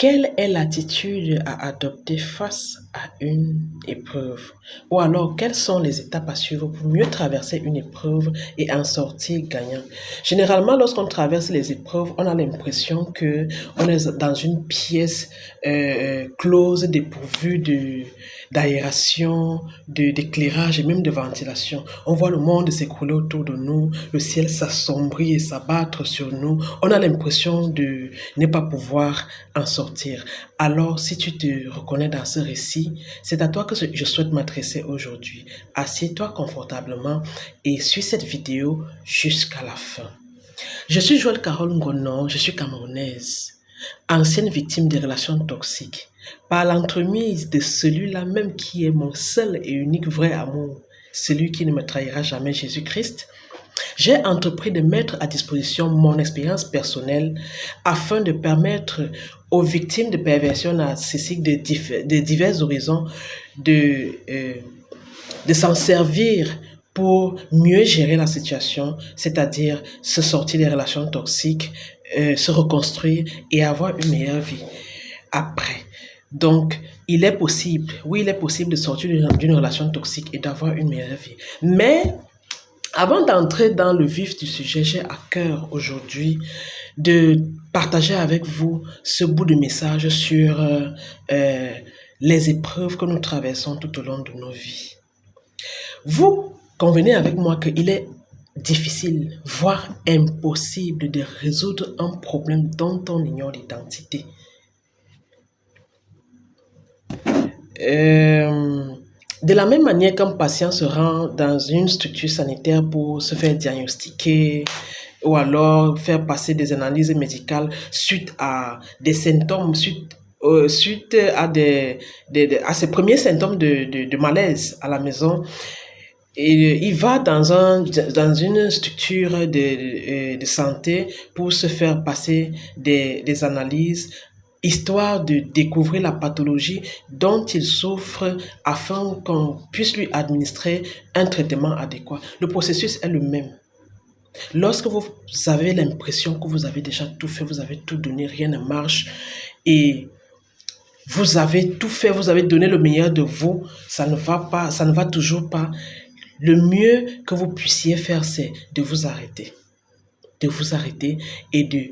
Quelle est l'attitude à adopter face à une épreuve? Ou alors, quelles sont les étapes à suivre pour mieux traverser une épreuve et en sortir gagnant? Généralement, lorsqu'on traverse les épreuves, on a l'impression que on est dans une pièce close, dépourvue d'aération, d'éclairage et même de ventilation. On voit le monde s'écrouler autour de nous, le ciel s'assombrit et s'abattre sur nous. On a l'impression de ne pas pouvoir en sortir. Alors, si tu te reconnais dans ce récit, c'est à toi que je souhaite m'adresser aujourd'hui. Assieds-toi confortablement et suis cette vidéo jusqu'à la fin. Je suis Joëlle Carole Ngono, je suis camerounaise, ancienne victime des relations toxiques, par l'entremise de celui-là même qui est mon seul et unique vrai amour, celui qui ne me trahira jamais, Jésus-Christ. J'ai entrepris de mettre à disposition mon expérience personnelle afin de permettre aux victimes de perversion narcissique de divers horizons de s'en servir pour mieux gérer la situation, c'est-à-dire se sortir des relations toxiques, se reconstruire et avoir une meilleure vie après. Donc, il est possible de sortir d'une relation toxique et d'avoir une meilleure vie. Mais avant d'entrer dans le vif du sujet, j'ai à cœur aujourd'hui de partager avec vous ce bout de message sur les épreuves que nous traversons tout au long de nos vies. Vous convenez avec moi qu'il est difficile, voire impossible de résoudre un problème dont on ignore l'identité. De la même manière qu'un patient se rend dans une structure sanitaire pour se faire diagnostiquer ou alors faire passer des analyses médicales suite à des symptômes, suite à à ses premiers symptômes de malaise à la maison, et il va dans une structure de santé pour se faire passer des analyses, histoire de découvrir la pathologie dont il souffre afin qu'on puisse lui administrer un traitement adéquat. Le processus est le même. Lorsque vous avez l'impression que vous avez déjà tout fait, vous avez tout donné, rien ne marche, et vous avez tout fait, vous avez donné le meilleur de vous, ça ne va toujours pas. Le mieux que vous puissiez faire, c'est de vous arrêter. De vous arrêter et de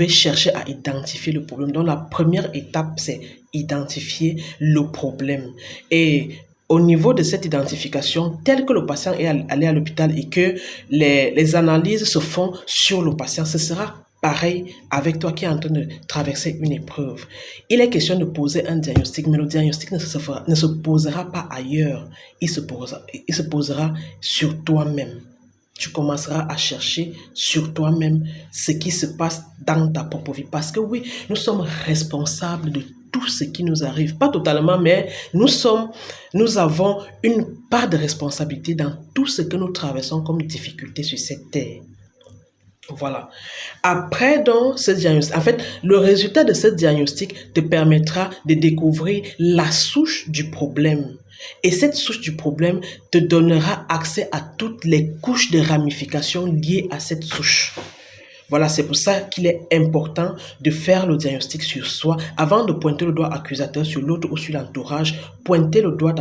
chercher à identifier le problème. Donc la première étape, c'est identifier le problème. Et au niveau de cette identification, tel que le patient est allé à l'hôpital et que les analyses se font sur le patient, ce sera pareil avec toi qui es en train de traverser une épreuve. Il est question de poser un diagnostic, mais le diagnostic ne se posera pas ailleurs. Il se posera sur toi-même. Tu commenceras à chercher sur toi-même ce qui se passe dans ta propre vie. Parce que oui, nous sommes responsables de tout ce qui nous arrive. Pas totalement, mais nous avons une part de responsabilité dans tout ce que nous traversons comme difficulté sur cette terre. Voilà. Après, donc, ce diagnostic, en fait, le résultat de ce diagnostic te permettra de découvrir la souche du problème. Et cette souche du problème te donnera accès à toutes les couches de ramifications liées à cette souche. Voilà, c'est pour ça qu'il est important de faire le diagnostic sur soi avant de pointer le doigt accusateur sur l'autre ou sur l'entourage. Pointez le doigt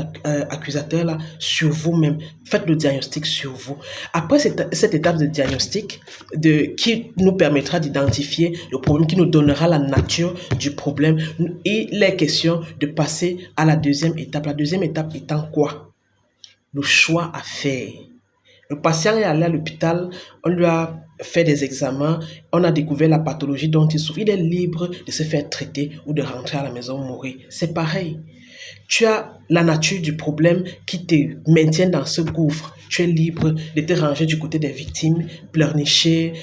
accusateur là sur vous-même. Faites le diagnostic sur vous. Après cette étape de diagnostic qui nous permettra d'identifier le problème, qui nous donnera la nature du problème, il est question de passer à la deuxième étape. La deuxième étape étant quoi? Le choix à faire. Le patient est allé à l'hôpital, on lui a fait des examens, on a découvert la pathologie dont il souffre. Il est libre de se faire traiter ou de rentrer à la maison mourir. C'est pareil. Tu as la nature du problème qui te maintient dans ce gouffre. Tu es libre de te ranger du côté des victimes, pleurnicher,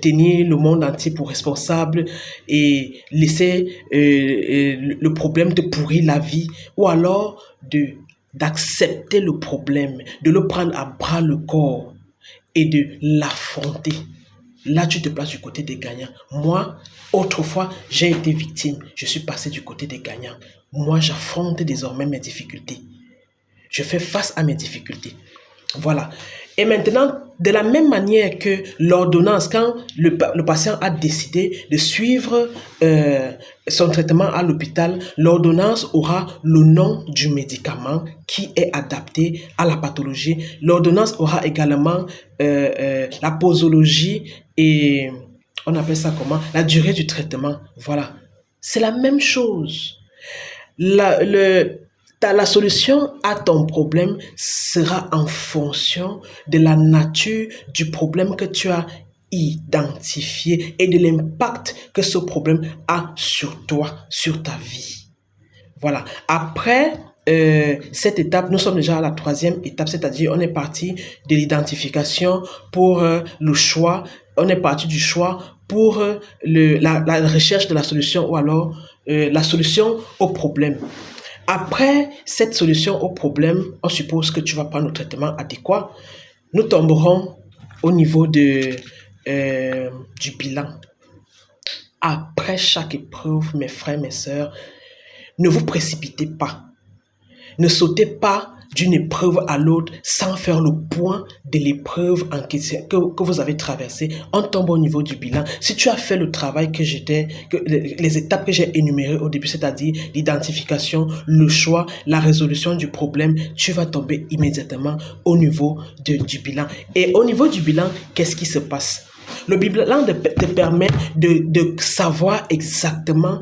tenir le monde entier pour responsable et laisser le problème te pourrir la vie, ou alors d'accepter le problème, de le prendre à bras le corps et de l'affronter. Là, tu te places du côté des gagnants. Moi, autrefois, j'ai été victime. Je suis passé du côté des gagnants. Moi, j'affronte désormais mes difficultés. Je fais face à mes difficultés. Voilà. Et maintenant, de la même manière que l'ordonnance, quand le patient a décidé de suivre son traitement à l'hôpital, l'ordonnance aura le nom du médicament qui est adapté à la pathologie. L'ordonnance aura également la posologie et on appelle ça comment? La durée du traitement. Voilà. C'est la même chose. La solution à ton problème sera en fonction de la nature du problème que tu as identifié et de l'impact que ce problème a sur toi, sur ta vie. Voilà. Après cette étape, nous sommes déjà à la troisième étape, c'est-à-dire on est parti de l'identification pour le choix, on est parti du choix pour la recherche de la solution ou alors la solution au problème. Après cette solution au problème, on suppose que tu vas prendre le traitement adéquat. Nous tomberons au niveau du bilan. Après chaque épreuve, mes frères, mes sœurs, ne vous précipitez pas. Ne sautez pas d'une épreuve à l'autre sans faire le point de l'épreuve en question que vous avez traversée. On tombe au niveau du bilan. Si tu as fait le travail les étapes que j'ai énumérées au début, c'est-à-dire l'identification, le choix, la résolution du problème, tu vas tomber immédiatement au niveau du bilan. Et au niveau du bilan, qu'est-ce qui se passe? Le bilan te permet de savoir exactement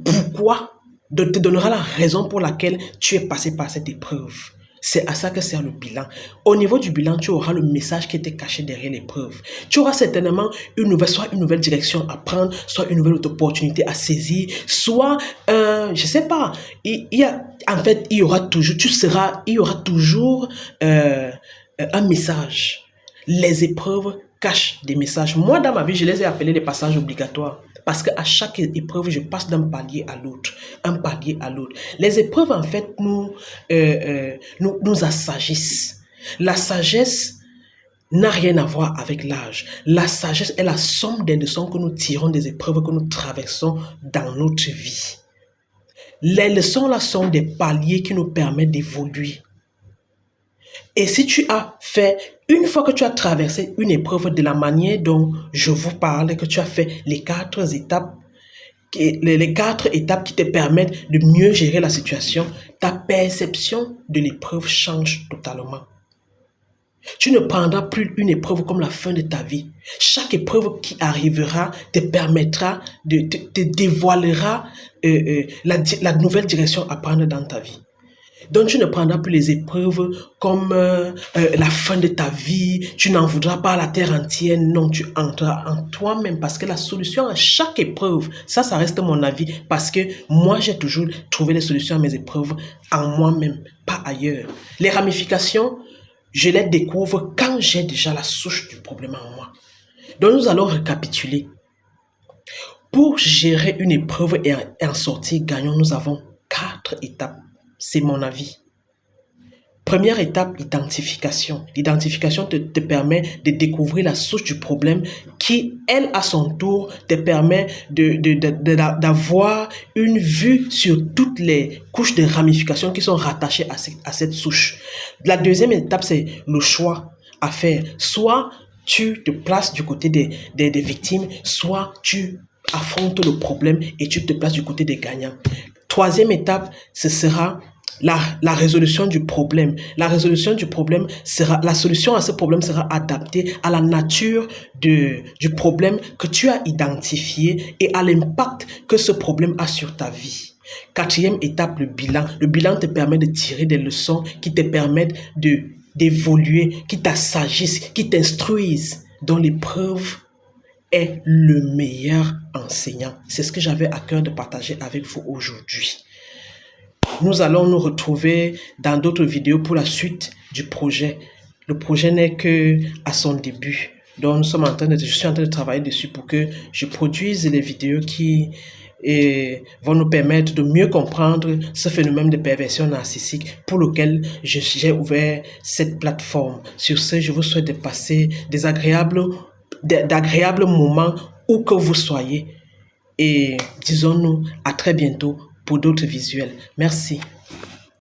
pourquoi, te donnera la raison pour laquelle tu es passé par cette épreuve. C'est à ça que sert le bilan. Au niveau du bilan, tu auras le message qui était caché derrière l'épreuve. Tu auras certainement soit une nouvelle direction à prendre, soit une nouvelle opportunité à saisir, soit, je sais pas, il y aura toujours un message. Les épreuves cachent des messages. Moi, dans ma vie, je les ai appelés les passages obligatoires. Parce qu'à chaque épreuve, je passe d'un palier à l'autre, un palier à l'autre. Les épreuves, en fait, nous assagissent. La sagesse n'a rien à voir avec l'âge. La sagesse est la somme des leçons que nous tirons des épreuves que nous traversons dans notre vie. Les leçons là sont des paliers qui nous permettent d'évoluer. Et si tu as fait, une fois que tu as traversé une épreuve de la manière dont je vous parle, que tu as fait les 4 étapes, les 4 étapes qui te permettent de mieux gérer la situation, ta perception de l'épreuve change totalement. Tu ne prendras plus une épreuve comme la fin de ta vie. Chaque épreuve qui arrivera te permettra, te dévoilera la nouvelle direction à prendre dans ta vie. Donc, tu ne prendras plus les épreuves comme la fin de ta vie. Tu n'en voudras pas à la terre entière. Non, tu entreras en toi-même parce que la solution à chaque épreuve, ça reste mon avis parce que moi, j'ai toujours trouvé les solutions à mes épreuves en moi-même, pas ailleurs. Les ramifications, je les découvre quand j'ai déjà la souche du problème en moi. Donc, nous allons récapituler. Pour gérer une épreuve et en sortir gagnant, nous avons 4 étapes. C'est mon avis. Première étape, identification. L'identification te permet de découvrir la source du problème qui, elle, à son tour, te permet d'avoir une vue sur toutes les couches de ramifications qui sont rattachées à cette souche. La deuxième étape, c'est le choix à faire. Soit tu te places du côté des victimes, soit tu affrontes le problème et tu te places du côté des gagnants. Troisième étape, ce sera la résolution du problème. La résolution du problème la solution à ce problème sera adaptée à la nature du problème que tu as identifié et à l'impact que ce problème a sur ta vie. Quatrième étape, le bilan. Le bilan te permet de tirer des leçons qui te permettent d'évoluer, qui t'assagissent, qui t'instruisent, dont l'épreuve est le meilleur enseignant. C'est ce que j'avais à cœur de partager avec vous aujourd'hui. Nous allons nous retrouver dans d'autres vidéos pour la suite du projet. Le projet n'est qu'à son début. Donc, je suis en train de travailler dessus pour que je produise les vidéos qui vont nous permettre de mieux comprendre ce phénomène de perversion narcissique pour lequel j'ai ouvert cette plateforme. Sur ce, je vous souhaite de passer d'agréables moments où que vous soyez et disons-nous à très bientôt pour d'autres visuels. Merci.